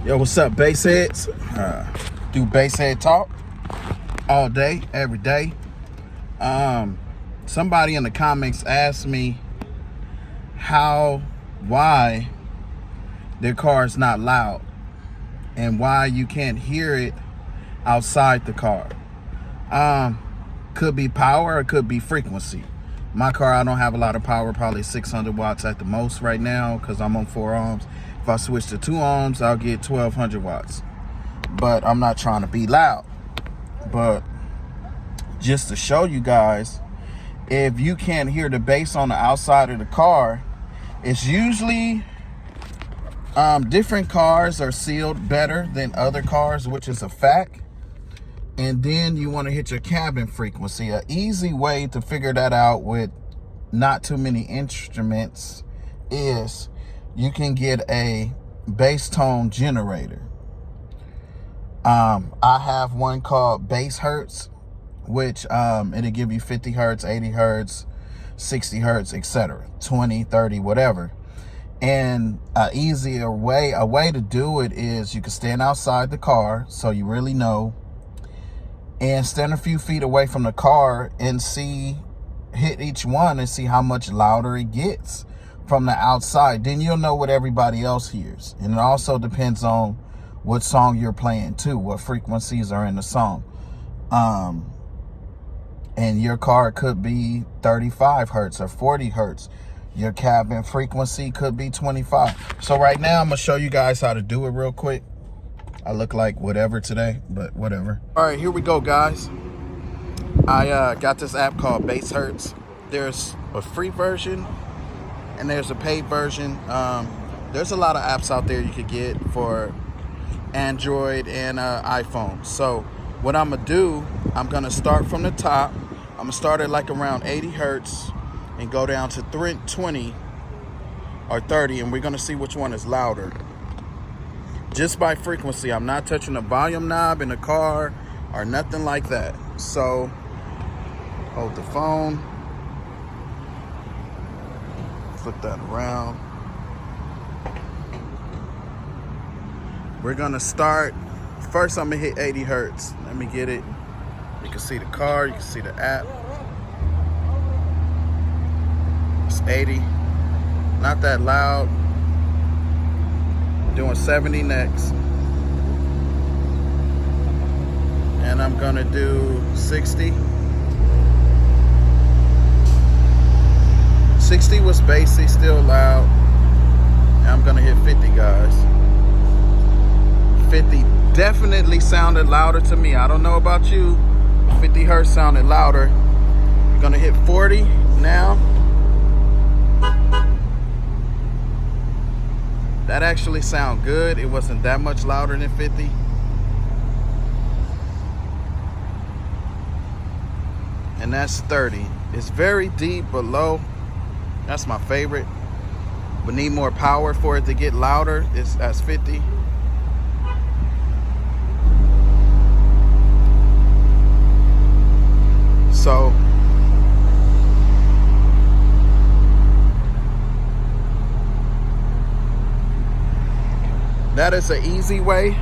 Yo, what's up, bassheads? Do basshead talk all day, every day. Somebody in the comments asked me why their car is not loud and why you can't hear it outside the car. Could be power, it could be frequency. My car, I don't have a lot of power, probably 600 watts at the most right now because I'm on 4 ohms. If I switch to 2 ohms, I'll get 1200 watts. But I'm not trying to be loud. But just to show you guys, if you can't hear the bass on the outside of the car, it's usually different cars are sealed better than other cars, which is a fact. And then you want to hit your cabin frequency. An easy way to figure that out with not too many instruments is you can get a bass tone generator. I have one called Bass Hertz, which it'll give you 50 hertz, 80 hertz, 60 hertz, etc. 20, 30, whatever. And a way to do it is you can stand outside the car, so you really know, and stand a few feet away from the car and hit each one and see how much louder it gets from the outside. Then you'll know what everybody else hears. And it also depends on what song you're playing too, what frequencies are in the song. And your car could be 35 hertz or 40 hertz. Your cabin frequency could be 25. So right now I'm gonna show you guys how to do it real quick. I look like whatever today, but whatever. All right, here we go, guys. I got this app called Bass Hertz. There's a free version and there's a paid version. There's a lot of apps out there you could get for Android and iPhone. So what I'm gonna do, I'm gonna start from the top. I'm gonna start at like around 80 hertz and go down to 20 or 30, and we're gonna see which one is louder. Just by frequency. I'm not touching the volume knob in the car or nothing like that. So hold the phone, flip that around. We're gonna start. First, I'm gonna hit 80 hertz. Let me get it. You can see the car, you can see the app. It's 80. Not that loud. Doing 70 next. And I'm gonna do 60. 60 was bassy, still loud. And I'm gonna hit 50, guys. 50 definitely sounded louder to me. I don't know about you. 50 hertz sounded louder. I'm gonna hit 40 now. That actually sound good. It wasn't that much louder than 50. And that's 30. It's very deep but low. That's my favorite. We need more power for it to get louder. That's 50. So that is an easy way.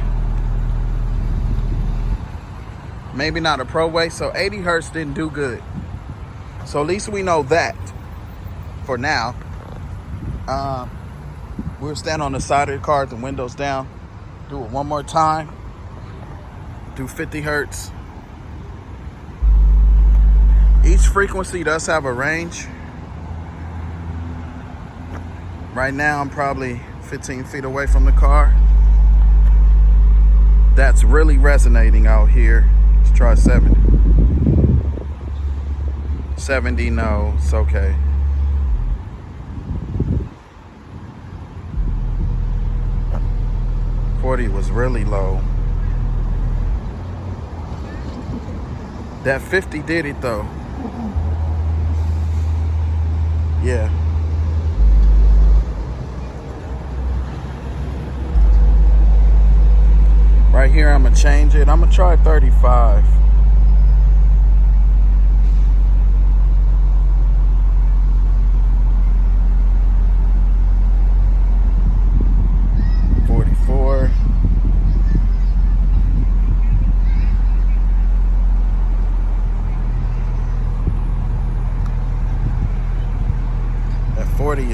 Maybe not a pro way. So 80 hertz didn't do good. So at least we know that for now. We'll stand on the side of the car, the windows down. Do it one more time. Do 50 hertz. Each frequency does have a range. Right now I'm probably 15 feet away from the car. That's really resonating out here. Let's try 70. 70, no, it's okay. $40 was really low. That 50 did it though. Yeah. Right here, I'm gonna change it. I'm gonna try 35.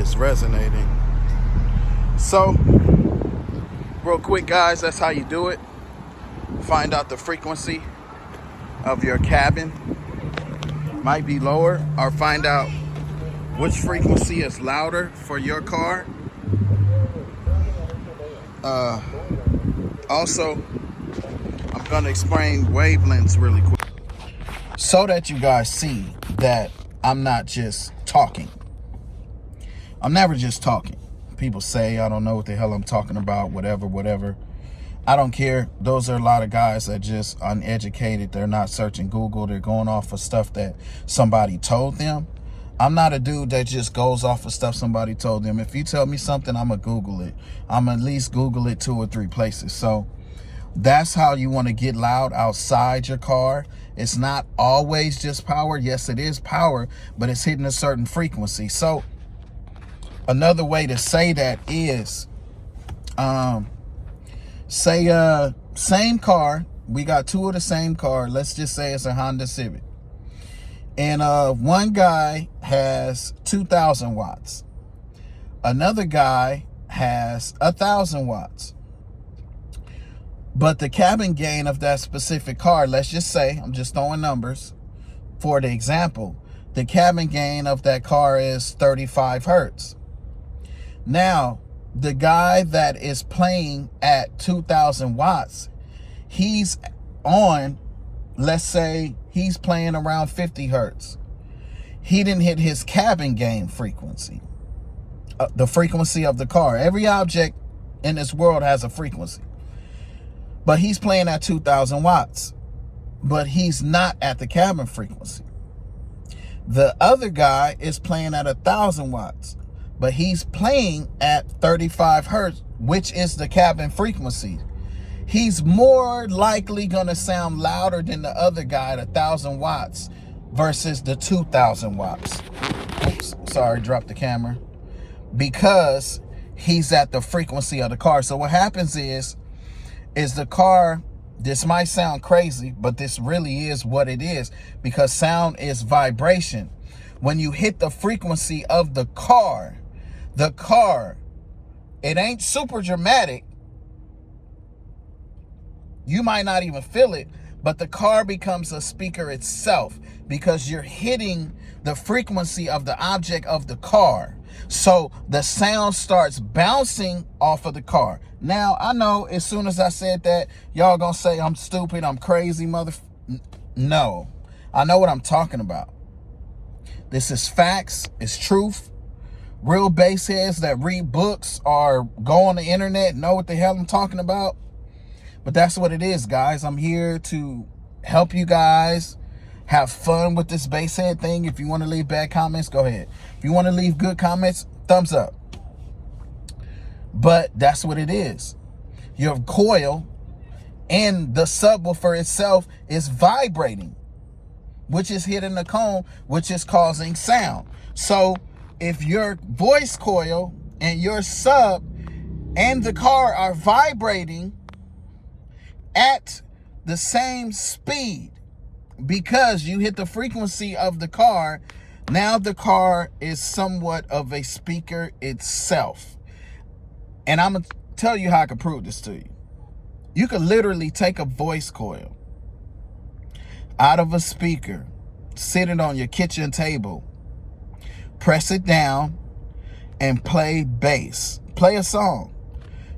is resonating. So, real quick, guys, that's how you do it. Find out the frequency of your cabin. Might be lower, or find out which frequency is louder for your car. Also, I'm going to explain wavelengths really quick so that you guys see that I'm not just talking. I'm never just talking. People say I don't know what the hell I'm talking about, whatever. I don't care. Those are a lot of guys that just uneducated. They're not searching Google. They're going off of stuff that somebody told them. I'm not a dude that just goes off of stuff somebody told them. If you tell me something, I'm going to Google it. I'm going to at least Google it 2 or 3 places. So that's how you want to get loud outside your car. It's not always just power. Yes, it is power, but it's hitting a certain frequency. So another way to say that is, say same car. We got 2 of the same car. Let's just say it's a Honda Civic. And one guy has 2,000 watts. Another guy has 1,000 watts. But the cabin gain of that specific car, let's just say, I'm just throwing numbers for the example, the cabin gain of that car is 35 hertz. Now, the guy that is playing at 2,000 watts, he's on, let's say he's playing around 50 hertz. He didn't hit his cabin gain frequency, the frequency of the car. Every object in this world has a frequency. But he's playing at 2,000 watts. But he's not at the cabin frequency. The other guy is playing at 1,000 watts. But he's playing at 35 hertz, which is the cabin frequency. He's more likely going to sound louder than the other guy at 1,000 watts versus the 2,000 watts. Oops, sorry, dropped the camera. Because he's at the frequency of the car. So what happens is the car, this might sound crazy, but this really is what it is, because sound is vibration. When you hit the frequency of the car, it ain't super dramatic. You might not even feel it, but the car becomes a speaker itself because you're hitting the frequency of the object of the car. So the sound starts bouncing off of the car. Now, I know as soon as I said that, y'all gonna say I'm stupid, I'm crazy, No, I know what I'm talking about. This is facts, it's truth. Real bassheads that read books or go on the internet know what the hell I'm talking about. But that's what it is, guys. I'm here to help you guys have fun with this basshead thing. If you want to leave bad comments, go ahead. If you want to leave good comments, thumbs up. But that's what it is. Your coil and the subwoofer itself is vibrating, which is hitting the cone, which is causing sound. So if your voice coil and your sub and the car are vibrating at the same speed, because you hit the frequency of the car, now the car is somewhat of a speaker itself. And I'm going to tell you how I can prove this to you. You could literally take a voice coil out of a speaker, sit it on your kitchen table, press it down, and play bass. Play a song.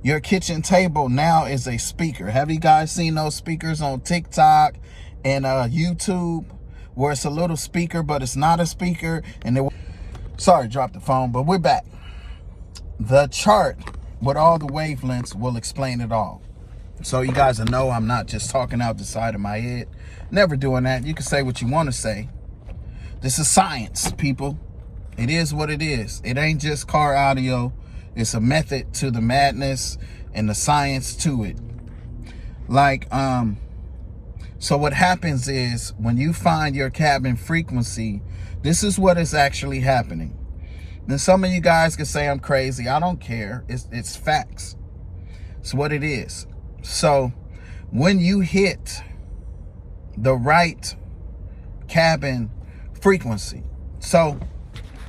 Your kitchen table now is a speaker. Have you guys seen those speakers on TikTok and YouTube where it's a little speaker, but it's not a speaker? And sorry, dropped the phone, but we're back. The chart with all the wavelengths will explain it all. So you guys know I'm not just talking out the side of my head. Never doing that. You can say what you want to say. This is science, people. It is what it is. It ain't just car audio. It's a method to the madness and the science to it. Like, so what happens is when you find your cabin frequency, this is what is actually happening. Then some of you guys can say I'm crazy. I don't care. It's facts. It's what it is. So when you hit the right cabin frequency, so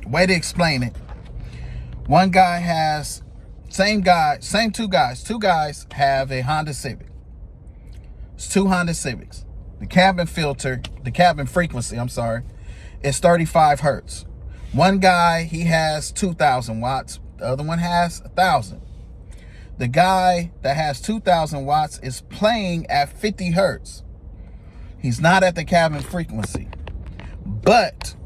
way to explain it, One guy has, same two guys have a Honda Civic. It's two Honda Civics. The cabin frequency, is 35 hertz. One guy, he has 2,000 watts. The other one has 1,000. The guy that has 2,000 watts is playing at 50 hertz. He's not at the cabin frequency, but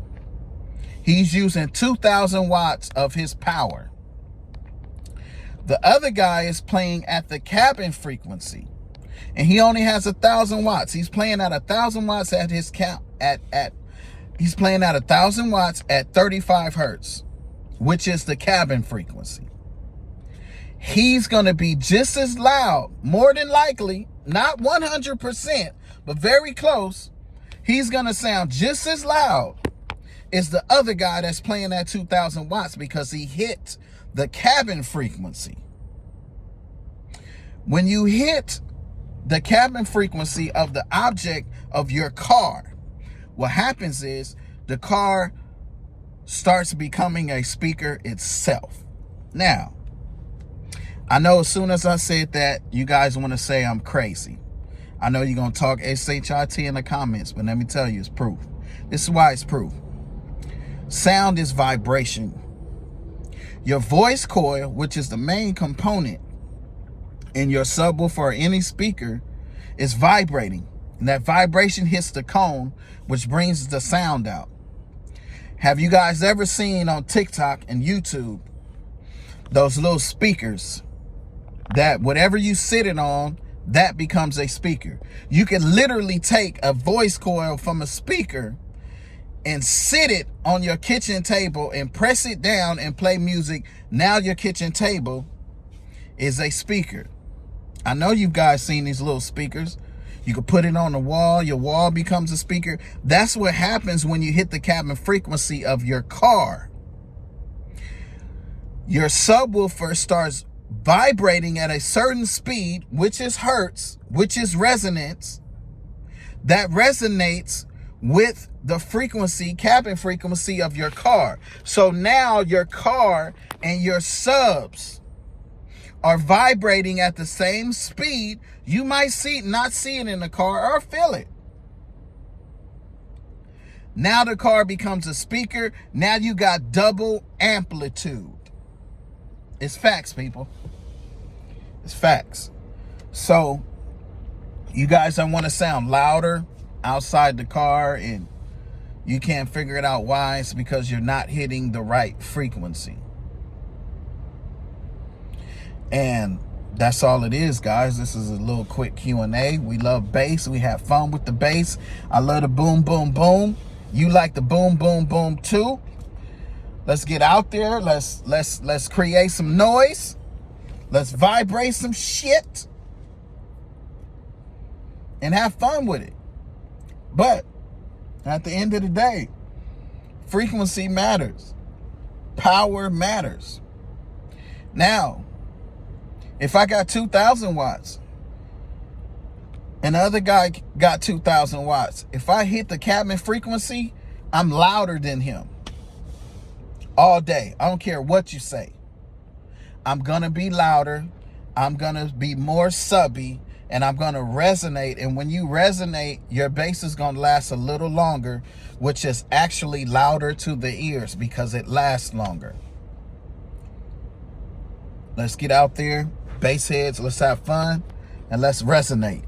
he's using 2,000 watts of his power. The other guy is playing at the cabin frequency, and he only has 1,000 watts. He's playing at 1,000 watts at his he's playing at 1,000 watts at 35 hertz, which is the cabin frequency. He's going to be just as loud, more than likely, not 100%, but very close. He's going to sound just as loud as the other guy that's playing at 2,000 watts because he hit the cabin frequency. When you hit the cabin frequency of the object of your car, what happens is the car starts becoming a speaker itself. Now, I know as soon as I said that, you guys want to say I'm crazy. I know you're going to talk SHIT in the comments, but let me tell you, it's proof. This is why it's proof. Sound is vibration. Your voice coil, which is the main component in your subwoofer or any speaker, is vibrating. And that vibration hits the cone, which brings the sound out. Have you guys ever seen on TikTok and YouTube those little speakers that whatever you sit it on, that becomes a speaker? You can literally take a voice coil from a speaker and sit it on your kitchen table and press it down and play music. Now your kitchen table is a speaker. I know you guys seen these little speakers. You can put it on the wall. Your wall becomes a speaker. That's what happens when you hit the cabin frequency of your car. Your subwoofer starts vibrating at a certain speed, which is hertz, which is resonance. That resonates with the frequency, cabin frequency of your car. So now your car and your subs are vibrating at the same speed. You might not see it in the car or feel it. Now the car becomes a speaker. Now you got double amplitude. It's facts, people. It's facts. So you guys don't want to sound louder outside the car and you can't figure it out why. It's because you're not hitting the right frequency. And that's all it is, guys. This is a little quick Q&A. We love bass. We have fun with the bass. I love the boom, boom, boom. You like the boom, boom, boom too. Let's get out there. Let's create some noise. Let's vibrate some shit and have fun with it. But at the end of the day, frequency matters. Power matters. Now, if I got 2,000 watts and the other guy got 2,000 watts, if I hit the cabin frequency, I'm louder than him all day. I don't care what you say. I'm going to be louder. I'm going to be more subby, and I'm going to resonate. And when you resonate, your bass is going to last a little longer, which is actually louder to the ears because it lasts longer. Let's get out there, bass heads. Let's have fun and let's resonate.